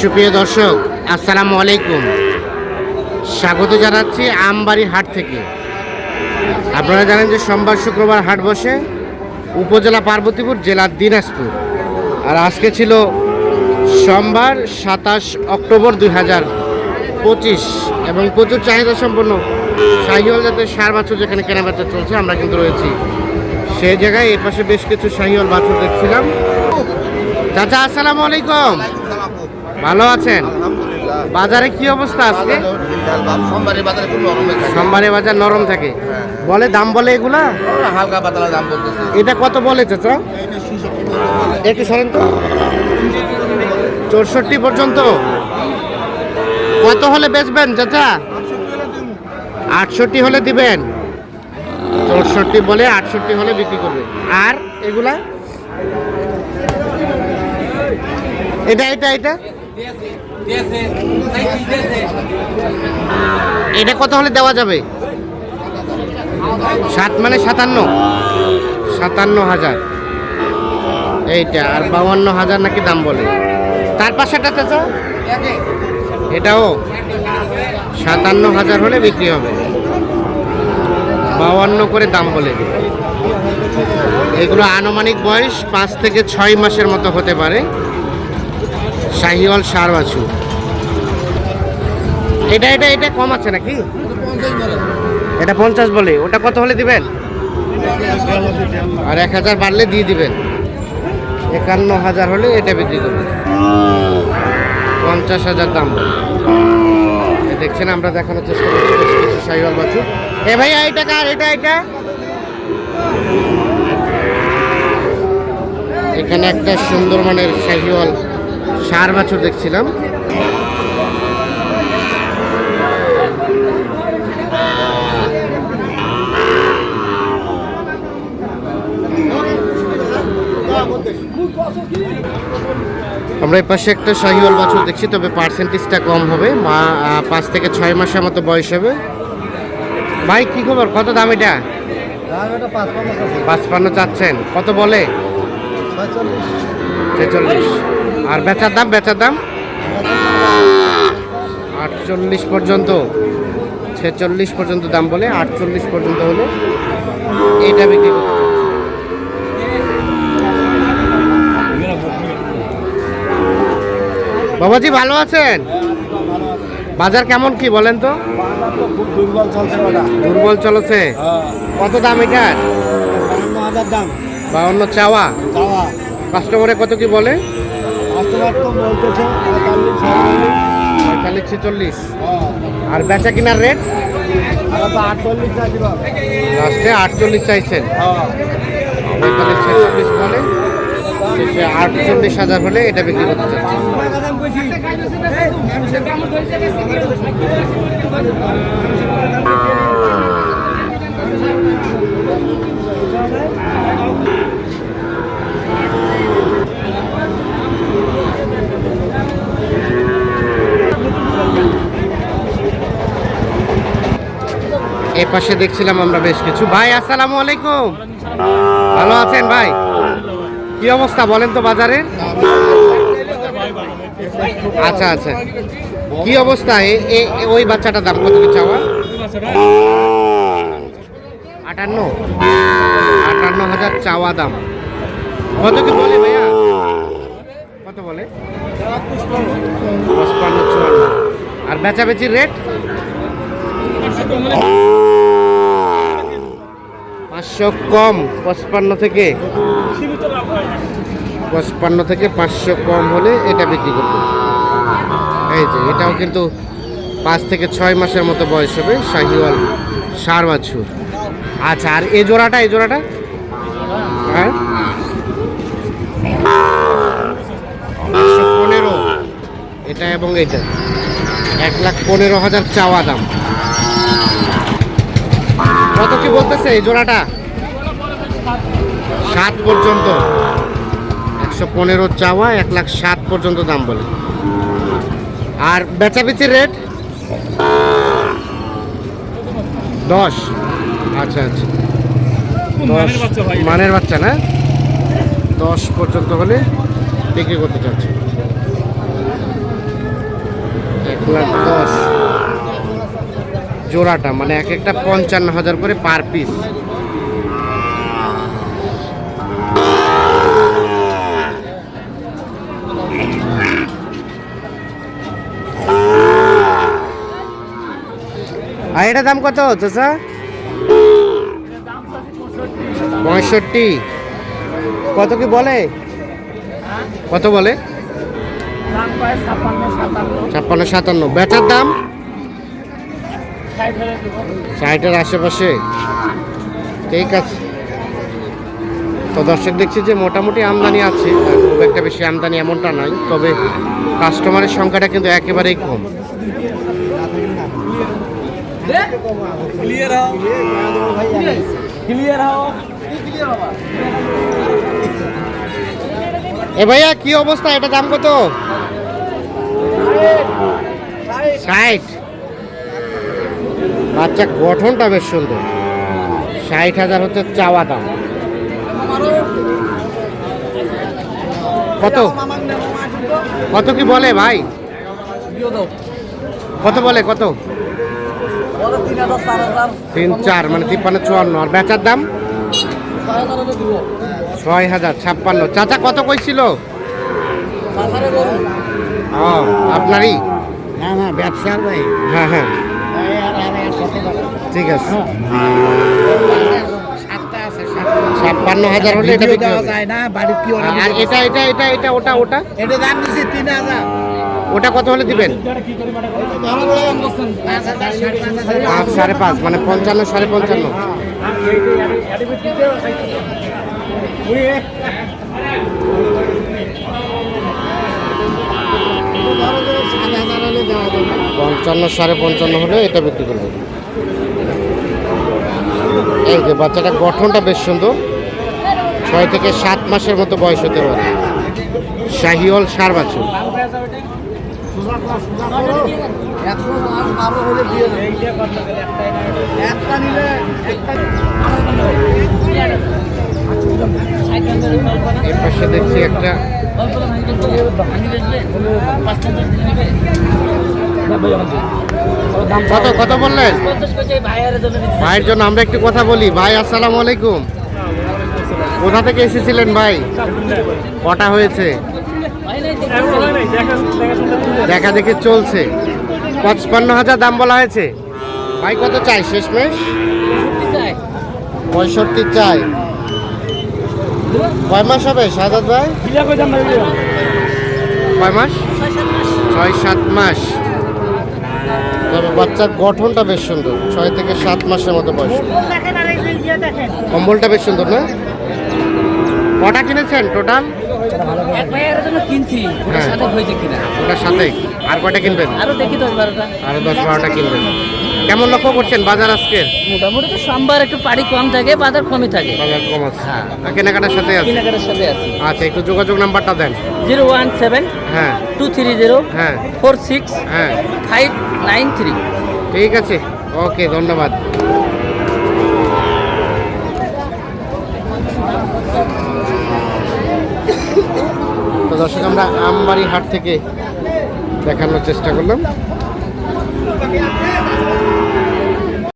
সুপ্রিয় দর্শক, আসসালামু আলাইকুম। স্বাগত জানাচ্ছি আমবাড়ি হাট থেকে। আপনারা জানেন যে সোমবার শুক্রবার হাট বসে উপজেলা পার্বতীপুর, জেলা দিনাজপুর। আর আজকে ছিল সোমবার 27 অক্টোবর 2025 এবং প্রচুর চাহিদা সম্পন্ন শাহিওয়াল জাতের ষাঁড় বাছুর যেখানে কেনাবেচা চলছে, আমরা কিন্তু রয়েছি সেই জায়গায়। এর পাশে বেশ কিছু শাহিওয়াল বাছুর দেখছিলাম। চাচা আসসালামু আলাইকুম, ভালো আছেন? বাজারে কি অবস্থা আজকে? সোমবারে বাজার নরম থাকে বলে, দাম বলে এগুলা হালকা পাতলা দাম বলতেছে। এটা কত বলে চাচা? একটু সরেন তো। 64 পর্যন্ত। কত হলে বেচবেন চাচা? 68 হলে দিবেন। 64 বলে, 68 হলে বিক্রি করবে। আর এগুলা এটা এটা এটা এটা কত হলে দেওয়া যাবে? 7 মানে 57,000 এইটা। আর 52,000 নাকি দাম বলে। তার পাশেটা চাচা এটাও 57,000 হলে বিক্রি হবে, 52 করে দাম বলে। এগুলো আনুমানিক বয়স 5 থেকে 6 মাসের মতো হতে পারে। শাহিওয়াল ষাঁড় বাছুর। এটা এটা এটা কম আছে নাকি? এটা 50 বলে। ওটা কত হলে দিবেন? আর 1000 বাড়লে দিয়ে দিবেন। 51,000 হলে এটা বিক্রি করবেন। 50,000 দাম দেখছেন। আমরা দেখানোর চেষ্টা করছি কিছু শাহিওয়াল বাছুর। এ ভাইয়া এটা কার? এটা এটা এখানে একটা সুন্দর মানের শাহিওয়াল ষাঁড় বাছুর দেখছিলাম। আমরা এই পাশে একটা শাহিওয়াল বাছুর দেখছি, তবে পার্সেন্টেজটা কম হবে। 5 থেকে 6 মাসের মতো বয়স হবে। ভাই কি খবর, কত দাম এটা? 55 চাচ্ছেন। কত বলে? 46। আর বেচার দাম? বেচার দাম 48 পর্যন্ত। 46 পর্যন্ত দাম বলে, 48 পর্যন্ত হলে এটা বিক্রি করতে চাচ্ছি। বাবাজি ভালো আছেন? বাজার কেমন কি বলেন তো? দুর্বল চলছে। কত দাম এটার? 52 চাওয়া। কাস্টমারে কত কি বলে? 46। আর বেচা কিনার রেট? লাস্টে 48 চাইছেন। 46 বলে, 48,000 হলে এটা বিক্রি করতে চাচ্ছি। এই পাশে দেখছিলাম আমরা বেশ কিছু। ভাই আসসালামু আলাইকুম, ভালো আছেন ভাই? কি অবস্থা বলেন তো বাজারে? আচ্ছা আচ্ছা, কি অবস্থা? ওই বাচ্চাটার দাম কত কি চাওয়া? 58,000 চাওয়া দাম। কত কি বলে ভাইয়া? কত বলে? 55-54। আর বেচাবেচির রেট? 500 কম। 55 থেকে 500 কম হলে এটা বিক্রি করবে। এই যে এটাও কিন্তু 5 থেকে 6 মাসের মতো বয়স হবে, শাহিওয়াল ষাঁড় বাছুর। আচ্ছা, আর এই জোড়াটা? এই জোড়াটা হ্যাঁ 15, এটা এবং এটা 1,15,000 চাওয়া দাম। কত কি বলতেছে এই জোড়াটা? 7 পর্যন্ত। 115 চাওয়া, 1,07,000 পর্যন্ত দাম বলে। আর বেচাবেচির রেট? 10। আচ্ছা আচ্ছা, 10 মানের বাচ্চা না? 10 পর্যন্ত হলে বিক্রি করতে চাচ্ছি। 1,10,000 জোড়াটা, মানে এক একটা 55,000 করে পার পিস। আর এটা দাম কত চাচা? 65। কত কি বলে? কত বলে? 56-57। বেটার দাম 60-এর আশেপাশে। ঠিক আছে। তো দর্শক দেখছি যে মোটামুটি আমদানি আছে, খুব একটা বেশি আমদানি এমনটা নয়, তবে কাস্টমারের সংখ্যাটা কিন্তু একেবারেই কম। এ ভাইয়া কি অবস্থা, এটা দাম কত? 60। বাচ্চা গঠনটা বেশ সুন্দর। 60,000 হচ্ছে চাওয়া দাম। কত কত কি বলে ভাই? কত বলে? কত? 3-4, মানে 53-54। আর বেচার দাম 6,056। চাচা কত কইছিল? ও আপনারই? না না, ব্যবসার ভাই। হ্যাঁ হ্যাঁ, ঠিক আছে। 56,000 হলে এটা বিক্রি হবে। যায় না, বাড়ির কি আর এটা এটা এটা এটা ওটা ওটা এটা দাম দিছি 3,000। ওটা কত হলে দিবেন? 5-5.5, মানে 55-55.5। পঞ্চান্ন 55.5 হলে এটা বিক্রি করবে। এই যে বাচ্চাটা গঠনটা বেশ সুন্দর, 6 থেকে 7 মাসের মতো বয়স হতে পারে। শাহিওয়াল ষাঁড় বাছুর। এর পাশে দেখছি একটা, কত কত বললেন? ভাইয়ের জন্য আমরা একটু কথা বলি। ভাই আসসালামু আলাইকুম। কোথা থেকে এসেছিলেন ভাই? কটা হয়েছে? দেখা দেখে চলছে। 55,000 দাম বলা হয়েছে। ভাই কত চাই শেষমেশ? 65 চাই। কয় মাস হবে সাদাত ভাই? কয় মাস? 6-7 মাস। তবে বাচ্চার গঠনটা বেশ সুন্দর, 6 থেকে 7 মাসের মতো বয়স। কম্বলটা বেশ সুন্দর না? কটা কিনেছেন টোটাল? হ্যাঁ, ওটার সাথে আর কয়টা কিনবেন? আরো 10-12টা কিনবেন। কেমন লক্ষ্য করছেন বাজার আজকে? মোটামুটি তো সোমবার একটু পাড়ি কম থাকে, বাজার কমই থাকে। বাজার কম আছে, কেনাকাটার সাথে আছে। কেনাকাটার সাথে আছে। আচ্ছা, একটু যোগাযোগ নাম্বারটা দেন। 017 হ্যাঁ 230 হ্যাঁ 46 হ্যাঁ 593। ঠিক আছে, ওকে, ধন্যবাদ। তো দর্শক, আমরা আমবাড়ি হাট থেকে দেখানোর চেষ্টা করলাম।